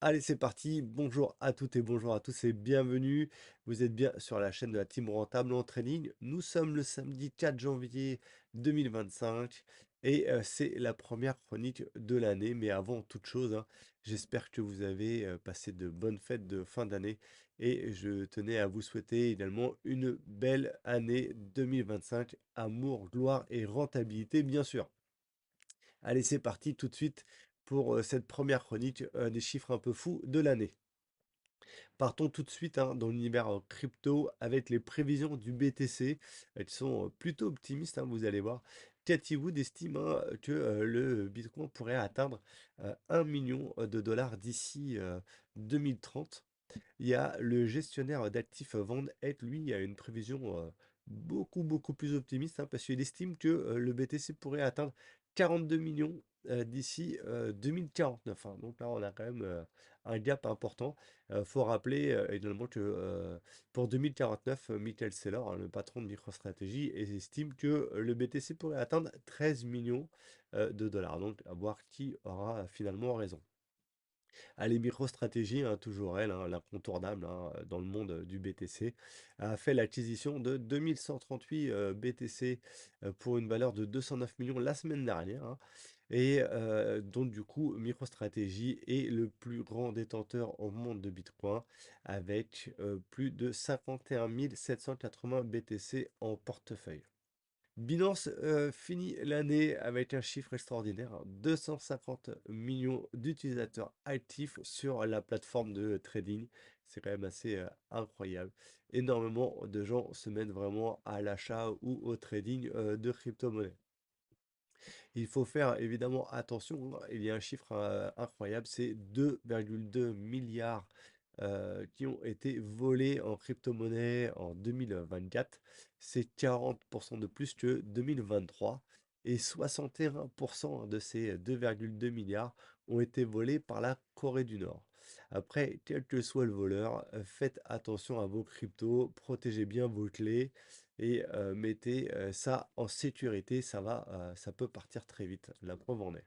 Allez, c'est parti. Bonjour à toutes et bonjour à tous et bienvenue. Vous êtes bien sur la chaîne de la Team Rentable en Trading. Nous sommes le samedi 4 janvier 2025 et c'est la première chronique de l'année. Mais avant toute chose, j'espère que vous avez passé de bonnes fêtes de fin d'année et je tenais à vous souhaiter également une belle année 2025. Amour, gloire et rentabilité, bien sûr. Allez, c'est parti tout de suite pour cette première chronique des chiffres un peu fous de l'année. Partons tout de suite dans l'univers crypto avec les prévisions du BTC. Elles sont plutôt optimistes, vous allez voir. Cathy Wood estime que le Bitcoin pourrait atteindre 1 million de dollars d'ici 2030. Il y a le gestionnaire d'actifs Van Eck, lui, a une prévision beaucoup plus optimiste parce qu'il estime que le BTC pourrait atteindre 42 millions d'ici 2049. Donc là, on a quand même un gap important. Il faut rappeler également que pour 2049, Michael Saylor, le patron de MicroStrategy, estime que le BTC pourrait atteindre 13 millions de dollars. Donc, à voir qui aura finalement raison. Allez, MicroStrategy, toujours elle, l'incontournable dans le monde du BTC, a fait l'acquisition de 2138 BTC pour une valeur de 209 millions la semaine dernière. Et donc, du coup, MicroStrategy est le plus grand détenteur au monde de Bitcoin avec plus de 51 780 BTC en portefeuille. Binance finit l'année avec un chiffre extraordinaire, 250 millions d'utilisateurs actifs sur la plateforme de trading. C'est quand même assez incroyable. Énormément de gens se mettent vraiment à l'achat ou au trading de crypto-monnaies. Il faut faire évidemment attention, il y a un chiffre incroyable, c'est 2,2 milliards qui ont été volés en crypto-monnaie en 2024. C'est 40% de plus que 2023. Et 61% de ces 2,2 milliards ont été volés par la Corée du Nord. Après, quel que soit le voleur, faites attention à vos cryptos, protégez bien vos clés et mettez ça en sécurité, ça peut partir très vite. La preuve en est.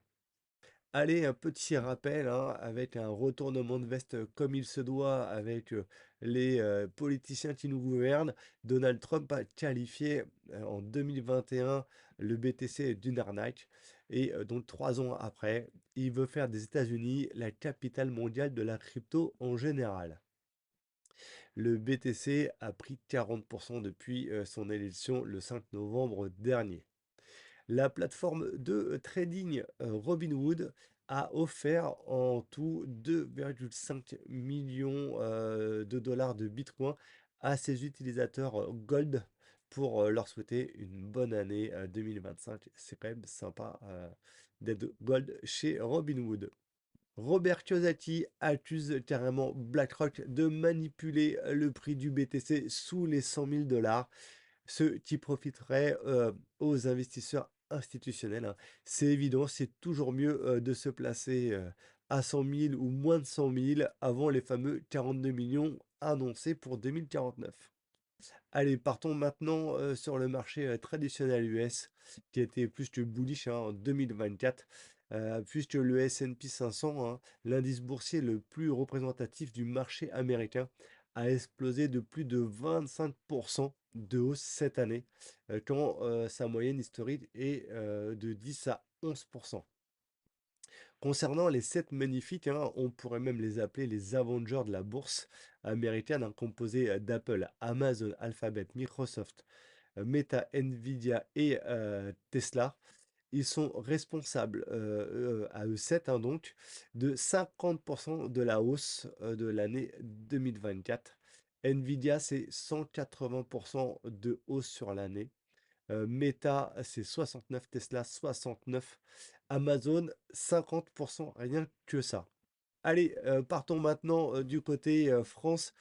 Allez, un petit rappel avec un retournement de veste comme il se doit avec les politiciens qui nous gouvernent. Donald Trump a qualifié en 2021 le BTC d'une arnaque et donc 3 ans après, il veut faire des États-Unis la capitale mondiale de la crypto en général. Le BTC a pris 40% depuis son élection le 5 novembre dernier. La plateforme de trading Robinhood a offert en tout 2,5 millions de dollars de Bitcoin à ses utilisateurs Gold pour leur souhaiter une bonne année 2025. C'est quand même sympa d'être Gold chez Robinhood. Robert Kiyosaki accuse carrément BlackRock de manipuler le prix du BTC sous les 100 000 dollars, ce qui profiterait aux investisseurs institutionnels. C'est évident, c'est toujours mieux de se placer à 100 000 ou moins de 100 000 avant les fameux 42 millions annoncés pour 2049. Allez, partons maintenant sur le marché traditionnel US, qui était plus que bullish en 2024, puisque le S&P 500, l'indice boursier le plus représentatif du marché américain, a explosé de plus de 25% de hausse cette année, quand sa moyenne historique est de 10 à 11%. Concernant les 7 magnifiques, on pourrait même les appeler les Avengers de la bourse américaine, composés d'Apple, Amazon, Alphabet, Microsoft, Meta, Nvidia et Tesla. Ils sont responsables à eux 7 donc de 50% de la hausse de l'année 2024. Nvidia, c'est 180% de hausse sur l'année. Meta, c'est 69, Tesla 69, Amazon 50%, rien que ça. Allez, partons maintenant du côté France,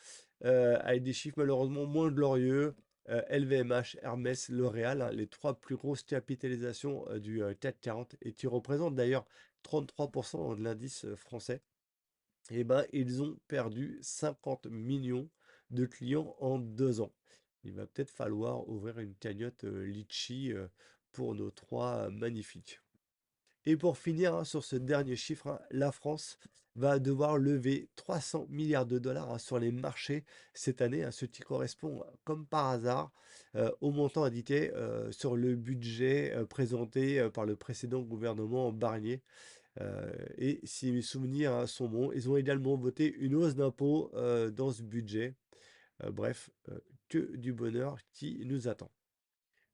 avec des chiffres malheureusement moins glorieux. LVMH, Hermès, L'Oréal, les trois plus grosses capitalisations du CAC 40 et qui représentent d'ailleurs 33% de l'indice français. Eh ben, ils ont perdu 50 millions de clients en 2 ans. Il va peut-être falloir ouvrir une cagnotte Litchi pour nos trois magnifiques. Et pour finir, hein, sur ce dernier chiffre, hein, la France va devoir lever 300 milliards de dollars hein, sur les marchés cette année, hein, ce qui correspond, comme par hasard, au montant indiqué sur le budget présenté par le précédent gouvernement Barnier. Et si mes souvenirs hein, sont bons, ils ont également voté une hausse d'impôts dans ce budget. Bref, que du bonheur qui nous attend.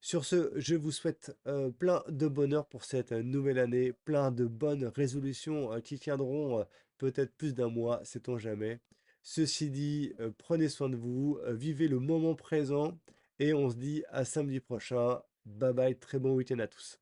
Sur ce, je vous souhaite plein de bonheur pour cette nouvelle année, plein de bonnes résolutions qui tiendront peut-être plus d'un mois, sait-on jamais. Ceci dit, prenez soin de vous, vivez le moment présent et on se dit à samedi prochain. Bye bye, très bon week-end à tous.